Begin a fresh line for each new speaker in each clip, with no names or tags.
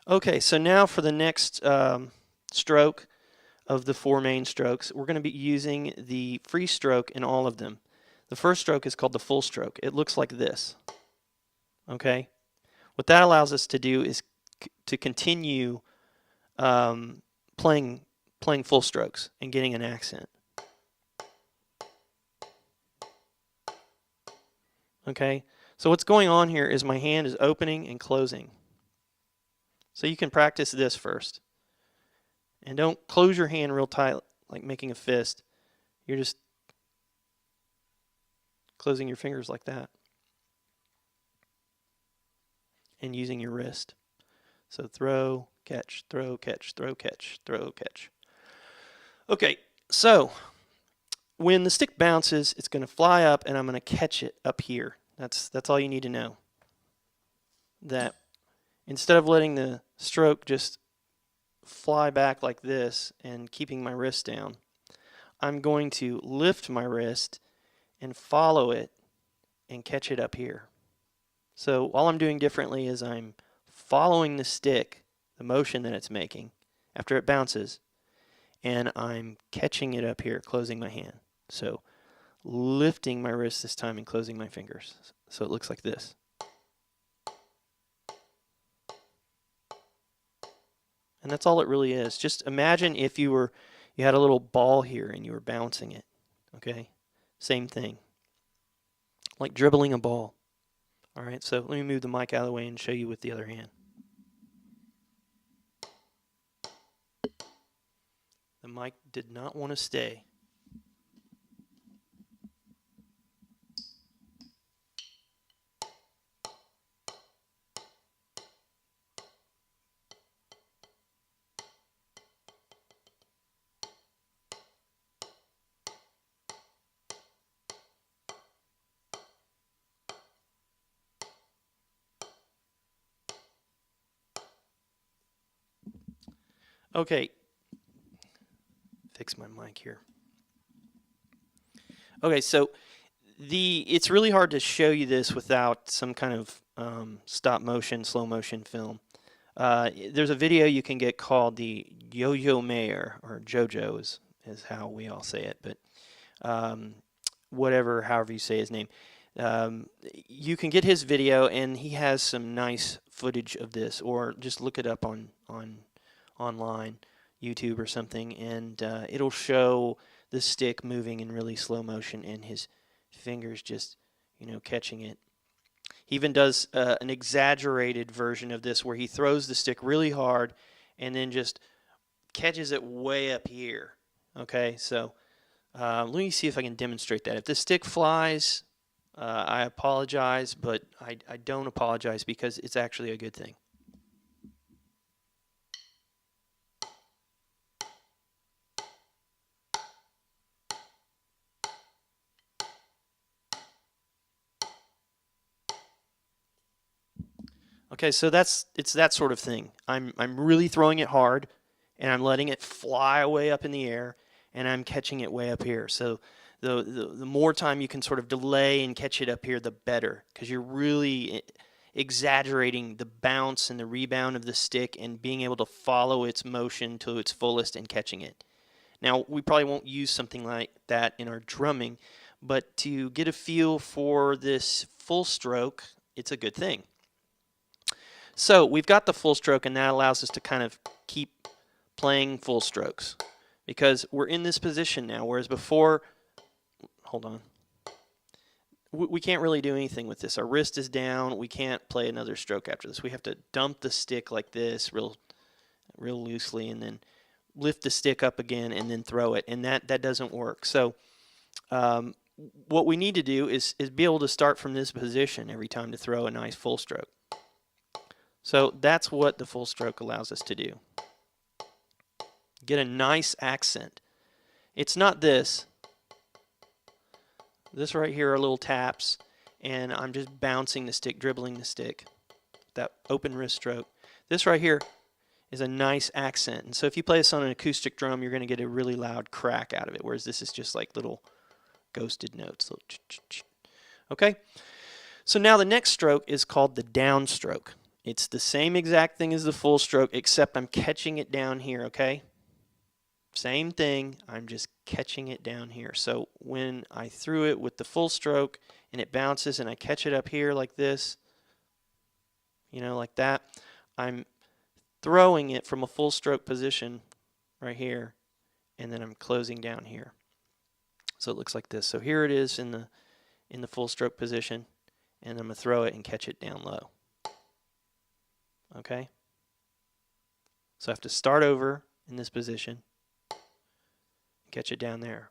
Okay, so now for the next stroke of the 4 main strokes, we're going to be using the free stroke in all of them. The first stroke is called the full stroke. It looks like this. Okay? What that allows us to do is to continue playing full strokes and getting an accent. Okay? So what's going on here is my hand is opening and closing. So you can practice this first. And don't close your hand real tight like making a fist. You're just closing your fingers like that. And using your wrist. So throw, catch, throw, catch, throw, catch, throw, catch. Okay, so when the stick bounces, it's going to fly up and I'm going to catch it up here. That's all you need to know. That instead of letting the stroke just fly back like this and keeping my wrist down, I'm going to lift my wrist and follow it and catch it up here. So all I'm doing differently is I'm following the stick, the motion that it's making after it bounces, and I'm catching it up here, closing my hand. So lifting my wrist this time and closing my fingers. So it looks like this. And that's all it really is. Just imagine if you had a little ball here and you were bouncing it. Okay? Same thing. Like dribbling a ball. All right, so let me move the mic out of the way and show you with the other hand. The mic did not want to stay. Okay, fix my mic here. Okay, so it's really hard to show you this without some kind of stop motion, slow motion film. There's a video you can get called the Yo-Yo Mayor, or JoJo is how we all say it, but however you say his name. You can get his video, and he has some nice footage of this, or just look it up online, YouTube or something, and it'll show the stick moving in really slow motion and his fingers just, catching it. He even does an exaggerated version of this where he throws the stick really hard and then just catches it way up here. Okay, so let me see if I can demonstrate that. If the stick flies, I apologize, but I don't apologize because it's actually a good thing. Okay, so it's that sort of thing. I'm really throwing it hard, and I'm letting it fly way up in the air, and I'm catching it way up here. So the more time you can sort of delay and catch it up here, the better, because you're really exaggerating the bounce and the rebound of the stick and being able to follow its motion to its fullest and catching it. Now, we probably won't use something like that in our drumming, but to get a feel for this full stroke, it's a good thing. So we've got the full stroke, and that allows us to kind of keep playing full strokes because we're in this position now, whereas before, hold on, we can't really do anything with this. Our wrist is down. We can't play another stroke after this. We have to dump the stick like this real loosely and then lift the stick up again and then throw it, and that doesn't work. So what we need to do is be able to start from this position every time to throw a nice full stroke. So that's what the full stroke allows us to do. Get a nice accent. It's not this. This right here are little taps, and I'm just bouncing the stick, dribbling the stick. That open wrist stroke. This right here is a nice accent. And so if you play this on an acoustic drum, you're going to get a really loud crack out of it, whereas this is just like little ghosted notes. Okay? So now the next stroke is called the downstroke. It's the same exact thing as the full stroke, except I'm catching it down here, okay? Same thing, I'm just catching it down here. So when I threw it with the full stroke and it bounces and I catch it up here like this, you know, like that, I'm throwing it from a full stroke position right here, and then I'm closing down here. So it looks like this. So here it is in the full stroke position, and I'm going to throw it and catch it down low. Okay? So I have to start over in this position, catch it down there.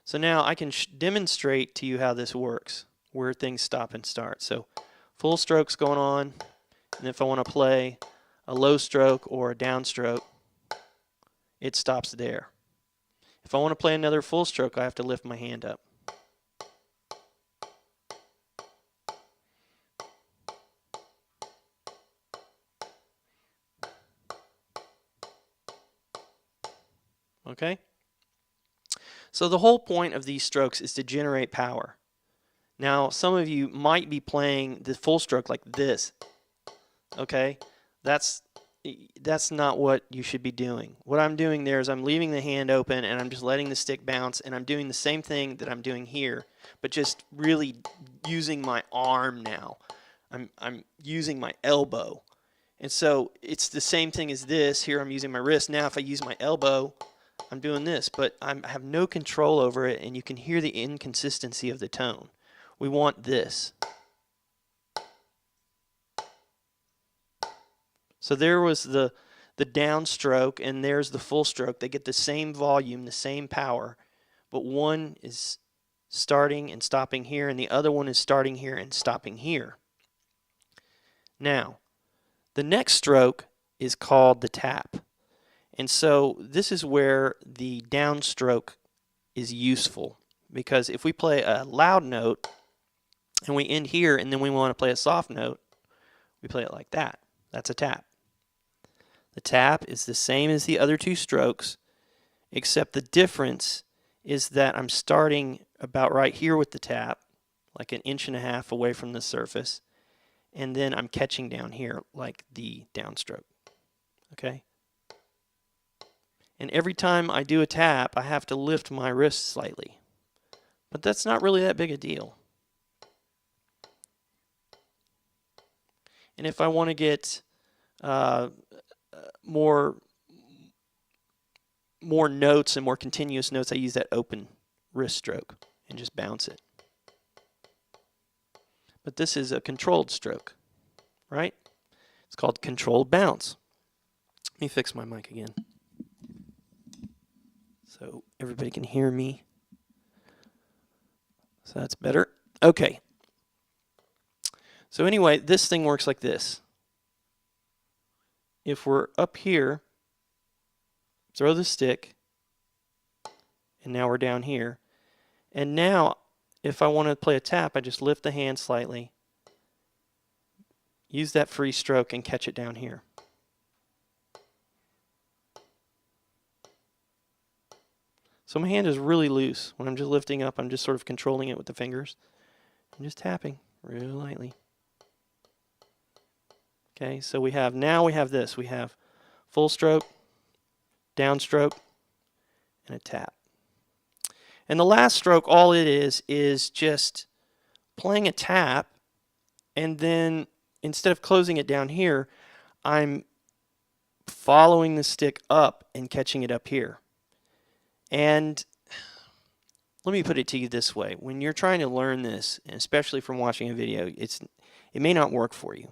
So now I can demonstrate to you how this works, where things stop and start. So full stroke's going on, and if I want to play a low stroke or a downstroke, it stops there. If I want to play another full stroke, I have to lift my hand up. Okay? So the whole point of these strokes is to generate power. Now, some of you might be playing the full stroke like this. Okay? That's not what you should be doing. What I'm doing there is I'm leaving the hand open and I'm just letting the stick bounce, and I'm doing the same thing that I'm doing here, but just really using my arm now. I'm using my elbow. And so it's the same thing as this. Here I'm using my wrist. Now if I use my elbow, I'm doing this, but I have no control over it, and you can hear the inconsistency of the tone. We want this. So there was the downstroke, and there's the full stroke. They get the same volume, the same power, but one is starting and stopping here, and the other one is starting here and stopping here. Now, the next stroke is called the tap. And so this is where the downstroke is useful, because if we play a loud note and we end here and then we want to play a soft note, we play it like that. That's a tap. The tap is the same as the other two strokes, except the difference is that I'm starting about right here with the tap, like 1.5 inches away from the surface, and then I'm catching down here like the downstroke. Okay? And every time I do a tap, I have to lift my wrist slightly. But that's not really that big a deal. And if I want to get more notes and more continuous notes, I use that open wrist stroke and just bounce it. But this is a controlled stroke, right? It's called controlled bounce. Let me fix my mic again so everybody can hear me. So that's better. Okay. So anyway, this thing works like this. If we're up here, throw the stick, and now we're down here. And now, if I want to play a tap, I just lift the hand slightly, use that free stroke, and catch it down here. So my hand is really loose. When I'm just lifting up, I'm just sort of controlling it with the fingers. I'm just tapping really lightly. Okay, so now we have this. We have full stroke, downstroke, and a tap. And the last stroke, all it is just playing a tap, and then instead of closing it down here, I'm following the stick up and catching it up here. And let me put it to you this way. When you're trying to learn this, and especially from watching a video, it may not work for you.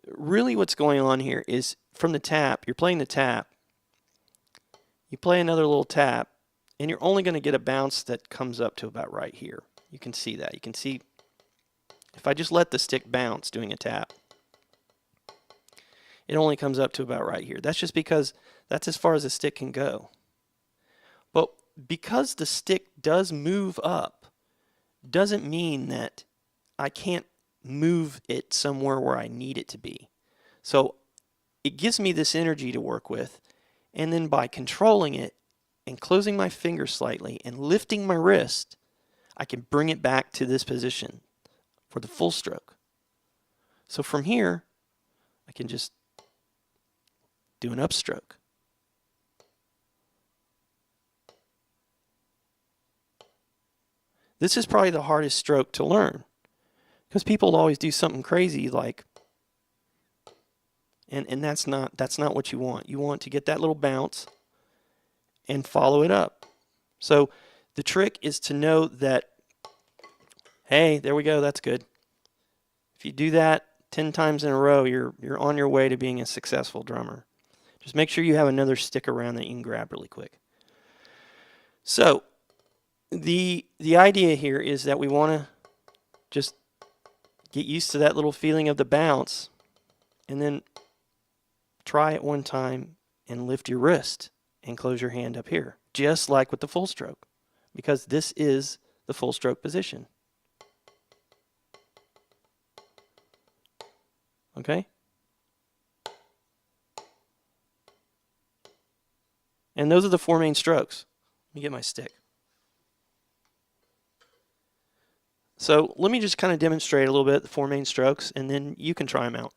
Really what's going on here is from the tap, you're playing the tap, you play another little tap, and you're only going to get a bounce that comes up to about right here. You can see that. You can see if I just let the stick bounce doing a tap, it only comes up to about right here. That's just because that's as far as the stick can go. But because the stick does move up, doesn't mean that I can't move it somewhere where I need it to be. So it gives me this energy to work with, and then by controlling it and closing my fingers slightly and lifting my wrist, I can bring it back to this position for the full stroke. So from here, I can just do an upstroke. This is probably the hardest stroke to learn because people always do something crazy like, and that's not what you want. You want to get that little bounce and follow it up. So the trick is to know that, hey, there we go, that's good. If you do that 10 times in a row, you're on your way to being a successful drummer. Just make sure you have another stick around that you can grab really quick. So the idea here is that we want to just get used to that little feeling of the bounce, and then try it one time and lift your wrist and close your hand up here, just like with the full stroke, because this is the full stroke position. Okay? And those are the 4 main strokes. Let me get my stick. So let me just kind of demonstrate a little bit the 4 main strokes, and then you can try them out.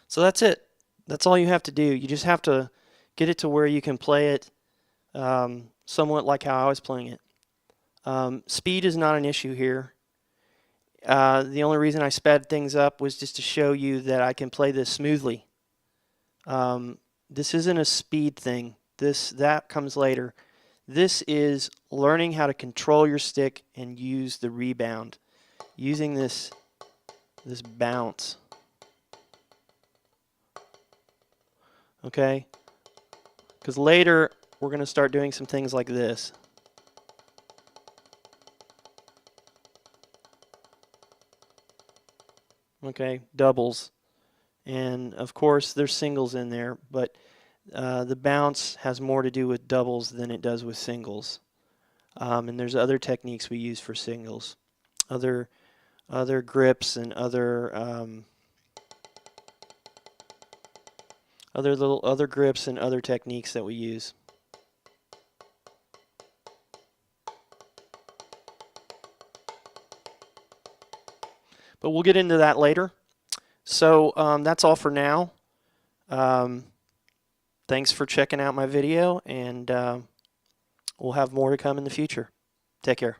So that's it. That's all you have to do. You just have to get it to where you can play it somewhat like how I was playing it. Speed is not an issue here. The only reason I sped things up was just to show you that I can play this smoothly. This isn't a speed thing. That comes later. This is learning how to control your stick and use the rebound, using this bounce. Okay? Because later we're going to start doing some things like this. Okay, doubles. And of course there's singles in there, but the bounce has more to do with doubles than it does with singles. And there's other techniques we use for singles, other grips and other grips and other techniques that we use. But we'll get into that later. So that's all for now. Thanks for checking out my video, and we'll have more to come in the future. Take care.